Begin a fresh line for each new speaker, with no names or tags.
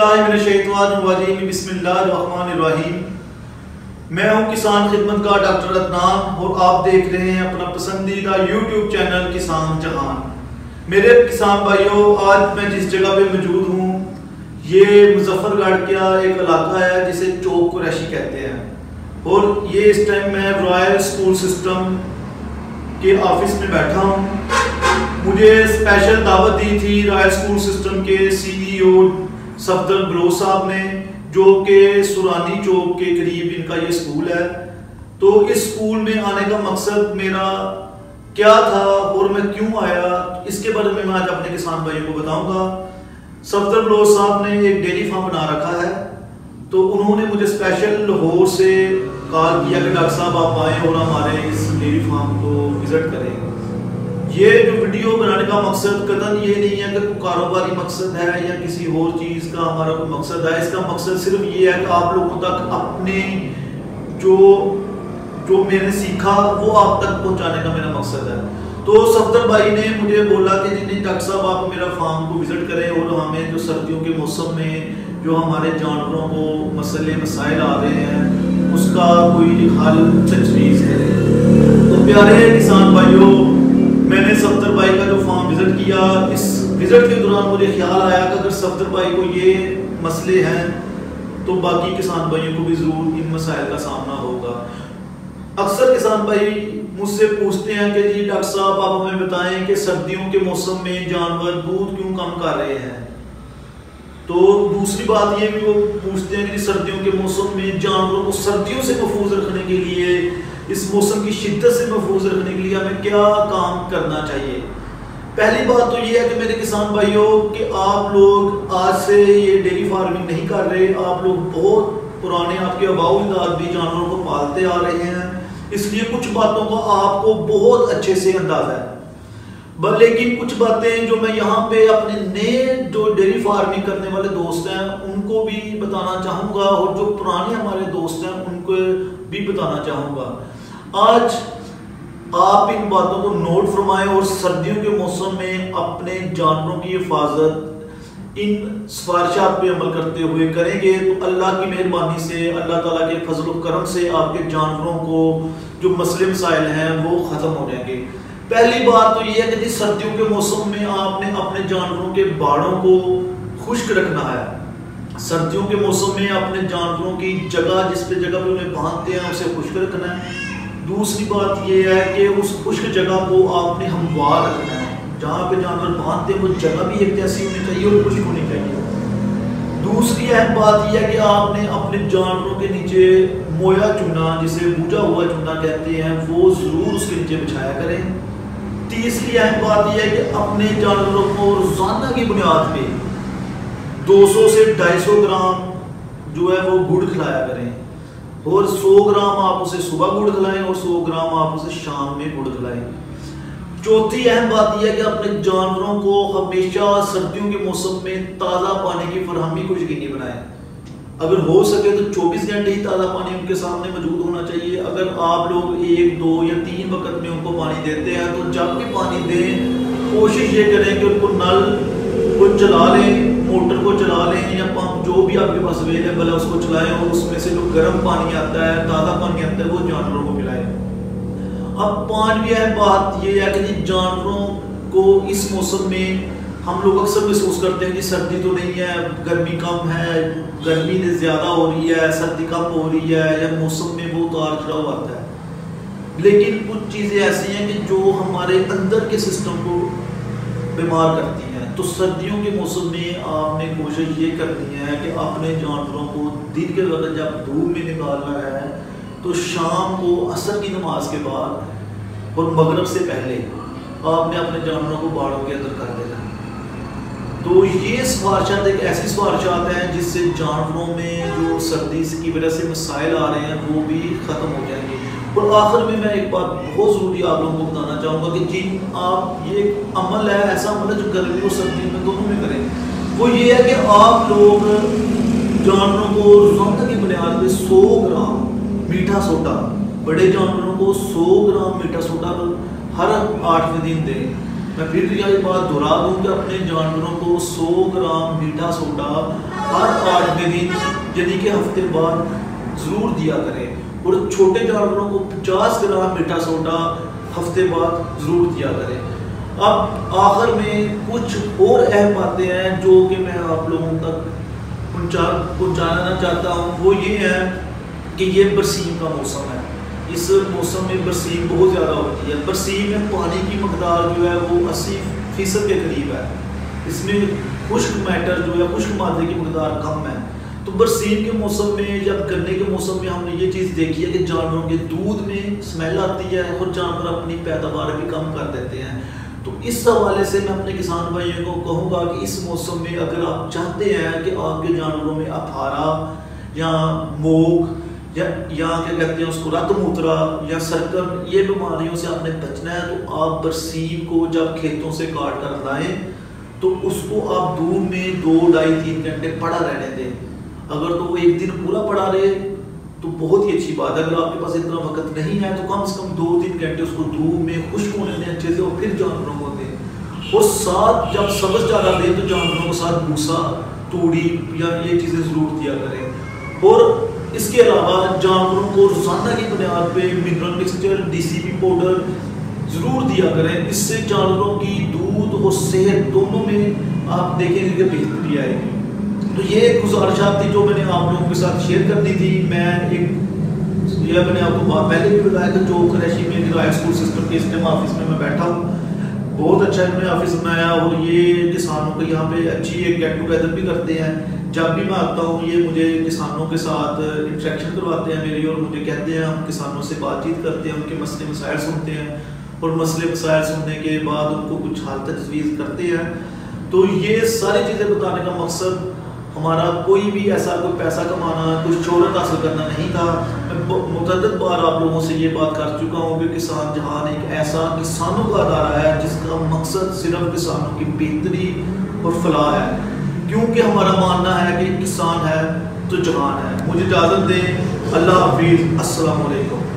باللہ من الشیطان الرجیم بسم اللہ الرحمن الرحیم۔ میں ہوں کسان خدمت کا ڈاکٹر عدنان اور آپ دیکھ رہے ہیں اپنا پسندیدہ یوٹیوب چینل کسان جہان۔ میرے کسان بھائیوں، آج میں جس جگہ پہ موجود ہوں یہ مظفر گڑھ کا ایک علاقہ ہے جسے چوک قریشی کہتے ہیں، اور یہ اس ٹائم میں رائل اسکول سسٹم کے آفس میں بیٹھا ہوں۔ مجھے اسپیشل دعوت دی تھی رائل اسکول سسٹم کے CEO صفدر بلوچ صاحب نے، جو کہ سورانی چوک کے قریب ان کا یہ اسکول ہے۔ تو اس اسکول میں آنے کا مقصد میرا کیا تھا اور میں کیوں آیا، اس کے بارے میں آج اپنے کسان بھائیوں کو بتاؤں گا۔ صفدر بلوچ صاحب نے ایک ڈیری فارم بنا رکھا ہے، تو انہوں نے مجھے اسپیشل لاہور سے کال کیا کہ ڈاکٹر صاحب آپ آئیں اور ہمارے اس ڈیری فارم کو وزٹ کریں۔ یہ جو ویڈیو بنانے کا مقصد قطعاً یہ نہیں ہے کہ کوئی کاروباری مقصد ہے یا کسی اور چیز کا ہمارا کوئی مقصد ہے۔ اس کا مقصد صرف یہ ہے کہ آپ لوگوں تک اپنے جو میں نے سیکھا وہ آپ تک پہنچانے کا میرا مقصد ہے۔ تو صفدر بھائی نے مجھے بولا کہ جی ڈاکٹر صاحب آپ میرا فارم کو وزٹ کریں اور ہمیں جو سردیوں کے موسم میں جو ہمارے جانوروں کو مسائل آ رہے ہیں اس کا کوئی حل تجویز کریں۔ تو پیارے کسان بھائیوں، میں نے صفدر بھائی کا جو فارم وزٹ کیا، اس وزٹ کے دوران مجھے خیال آیا کہ اگر صفدر بھائی کو یہ مسئلے ہیں تو باقی کسان بھائیوں کو بھی ضرور ان مسائل کا سامنا ہوگا۔ اکثر کسان بھائی مجھ سے پوچھتے ہیں کہ جی ڈاکٹر صاحب آپ ہمیں بتائیں کہ سردیوں کے موسم میں جانور دودھ کیوں کم کر رہے ہیں۔ تو دوسری بات یہ بھی وہ پوچھتے ہیں کہ سردیوں کے موسم میں جانوروں کو سردیوں سے محفوظ رکھنے کے لیے، اس موسم کی شدت سے محفوظ رکھنے کے لیے ہمیں کیا کام کرنا چاہیے۔ پہلی بات تو یہ ہے کہ میرے کسان بھائیوں کہ آپ لوگ آج سے یہ ڈیری فارمنگ نہیں کر رہے، آپ لوگ بہت پرانے، آپ کے آباؤ اجداد بھی جانوروں کو پالتے آ رہے ہیں، اس لیے کچھ باتوں کا آپ کو بہت اچھے سے اندازہ ہے۔ لیکن کچھ باتیں جو میں یہاں پہ اپنے نئے جو ڈیری فارمنگ کرنے والے دوست ہیں ان کو بھی بتانا چاہوں گا، اور جو پرانے ہمارے دوست ہیں ان کو بھی بتانا چاہوں گا۔ آج آپ ان باتوں کو نوٹ فرمائیں اور سردیوں کے موسم میں اپنے جانوروں کی حفاظت ان سفارشات پہ عمل کرتے ہوئے کریں گے تو اللہ کی مہربانی سے، اللہ تعالیٰ کے فضل و کرم سے آپ کے جانوروں کو جو مسئلے مسائل ہیں وہ ختم ہو جائیں گے۔ پہلی بات تو یہ ہے کہ سردیوں کے موسم میں آپ نے اپنے جانوروں کے باڑوں کو خشک رکھنا ہے۔ سردیوں کے موسم میں اپنے جانوروں کی جگہ، جس پہ جگہ پہ انہیں باندھتے ہیں، اسے خشک رکھنا ہے۔ دوسری بات یہ ہے کہ اس خشک جگہ کو آپ نے ہموار رکھنا ہے، جہاں پہ جانور باندھتے ہیں وہ جگہ بھی ایک جیسی ہونی چاہیے اور خشک ہونی چاہیے۔ دوسری اہم بات یہ ہے کہ آپ نے اپنے جانوروں کے نیچے مویا چونا، جسے بوجھا ہوا چونا کہتے ہیں، وہ ضرور اس کے نیچے بچھایا کریں۔ تیسری اہم بات یہ ہے کہ اپنے جانوروں کو روزانہ کی بنیاد پہ 200 سے 250 گرام جو ہے وہ گڑ کھلایا کریں، اور 100 گرام آپ اسے صبح گڑ کھلائیں اور 100 گرام آپ اسے شام میں گڑ کھلائیں۔ چوتھی اہم بات یہ ہے کہ اپنے جانوروں کو ہمیشہ سردیوں کے موسم میں تازہ پانی کی فراہمی کو یقینی بنائیں۔ اگر ہو سکے تو 24 گھنٹے ہی تازہ پانی ان کے سامنے موجود ہونا چاہیے۔ اگر آپ لوگ 1، 2 یا 3 وقت میں ان کو پانی دیتے ہیں تو جب بھی پانی دیں کوشش یہ کریں کہ ان کو نل کو چلا لیں، موٹر کو چلا لیں یا پمپ جو بھی آپ کے پاس اویلیبل ہے اس کو چلائیں، اور اس میں سے جو گرم پانی آتا ہے، تازہ پانی آتا ہے، وہ جانوروں کو پلائیں۔ اب پانچویں اہم بات یہ ہے کہ جانوروں کو اس موسم میں ہم لوگ اکثر محسوس کرتے ہیں کہ سردی تو نہیں ہے، گرمی کم ہے، گرمی زیادہ ہو رہی ہے، سردی کم ہو رہی ہے، یا موسم میں بہت اتار چڑھاؤ آتا ہے۔ لیکن کچھ چیزیں ایسی ہیں کہ جو ہمارے اندر کے سسٹم کو بیمار کرتی ہیں۔ تو سردیوں کے موسم میں آپ نے کوشش یہ کرنی ہے کہ اپنے جانوروں کو دن کے وقت جب دھوپ میں نکالنا ہے تو شام کو عصر کی نماز کے بعد اور مغرب سے پہلے آپ نے اپنے جانوروں کو باڑوں کے اندر کر دینا ہے۔ تو یہ سفارشات ایک ایسی سفارشات ہیں جس سے جانوروں میں جو سردی کی وجہ سے مسائل آ رہے ہیں وہ بھی ختم ہو جائیں گے۔ اور آخر میں ایک بات بہت ضروری آپ لوگوں کو بتانا چاہوں گا کہ جن آپ یہ عمل ہے، ایسا عمل ہے جو گرمی اور سردی میں دونوں میں کریں، وہ یہ ہے کہ آپ لوگ جانوروں کو روزانہ کی بنیاد پہ 100 گرام میٹھا سوڈا، بڑے جانوروں کو 100 گرام میٹھا سوڈا ہر 8ویں دن دیں۔ میں پھر یہ بات دہرا دوں کہ اپنے جانوروں کو 100 گرام میٹھا سوڈا ہر 8 دن یعنی کہ ہفتے بعد ضرور دیا کریں، اور چھوٹے جانوروں کو 50 گرام میٹھا سوڈا ہفتے بعد ضرور دیا کریں۔ اب آخر میں کچھ اور اہم باتیں ہیں جو کہ میں آپ لوگوں تک پہنچانا چاہتا ہوں، وہ یہ ہے کہ یہ برسیم کا موسم ہے، اس موسم میں برسیم بہت زیادہ ہوتی ہے۔ برسیم میں پانی کی مقدار جو ہے وہ 80% کے قریب ہے، اس میں خشک میٹر جو ہے خشک مادے کی مقدار کم ہے۔ تو برسیم کے موسم میں یا گرنے کے موسم میں ہم نے یہ چیز دیکھی ہے کہ جانوروں کے دودھ میں اسمیل آتی ہے اور جانور اپنی پیداوار بھی کم کر دیتے ہیں۔ تو اس حوالے سے میں اپنے کسان بھائیوں کو کہوں گا کہ اس موسم میں اگر آپ چاہتے ہیں کہ آپ کے جانوروں میں اپھارا یا موگ یا کیا کہتے ہیں اس کو رت موترا یا سرکم، یہ بیماریوں سے آپ نے بچنا ہے، تو آپ برسیم کو جب کھیتوں سے کاٹ کر لائیں تو اس کو آپ دودھ میں 2 ڈھائی 3 گھنٹے پڑا رہنے دیں۔ اگر تو وہ 1 دن پورا پڑا رہے تو بہت ہی اچھی بات ہے، اگر آپ کے پاس اتنا وقت نہیں ہے تو کم سے کم 2-3 گھنٹے اس کو دھوپ میں خشک ہونے دیں اچھے سے، اور پھر جانوروں کو دیں۔ اور ساتھ جب سبز چارہ دیں تو جانوروں کو ساتھ بھوسا، توڑی یا یہ چیزیں ضرور دیا کریں۔ اور اس کے علاوہ جانوروں کو روزانہ کی بنیاد پہ منرل مکسچر، DCP پاؤڈر ضرور دیا کریں، اس سے جانوروں کی دودھ اور صحت دونوں میں آپ دیکھیں گے کہ بہتری آئے گی۔ تو یہ گزارشات تھی جو میں نے آپ لوگوں کے ساتھ شیئر کرنی تھی۔ میں نے آپ کو پہلے بھی بتایا کہ جو قریشی میں رائٹ اسکول سسٹم کے اسٹیم آفس میں بیٹھا ہوں، بہت اچھا انہوں نے آفس بنایا، اور یہ کسانوں کو یہاں پہ اچھی ایک گیٹ ٹوگیدر بھی کرتے ہیں۔ جب بھی میں آتا ہوں یہ مجھے کسانوں کے ساتھ انٹریکشن کرواتے ہیں میری، اور مجھے کہتے ہیں ہم کسانوں سے بات چیت کرتے ہیں، ان کے مسئلے مسائل سنتے ہیں، اور مسئلے مسائل سننے کے بعد ان کو کچھ حل تجویز کرتے ہیں۔ تو یہ ساری چیزیں بتانے کا مقصد ہمارا کوئی بھی ایسا کوئی پیسہ کمانا، کچھ شہرت حاصل کرنا نہیں تھا۔ میں متعدد بار آپ لوگوں سے یہ بات کر چکا ہوں کہ کسان جہان ایک ایسا کسانوں کا ادارہ ہے جس کا مقصد صرف کسانوں کی بہتری اور فلاح ہے، کیونکہ ہمارا ماننا ہے کہ کسان ہے تو جہان ہے۔ مجھے اجازت دیں، اللہ حافظ، السلام علیکم۔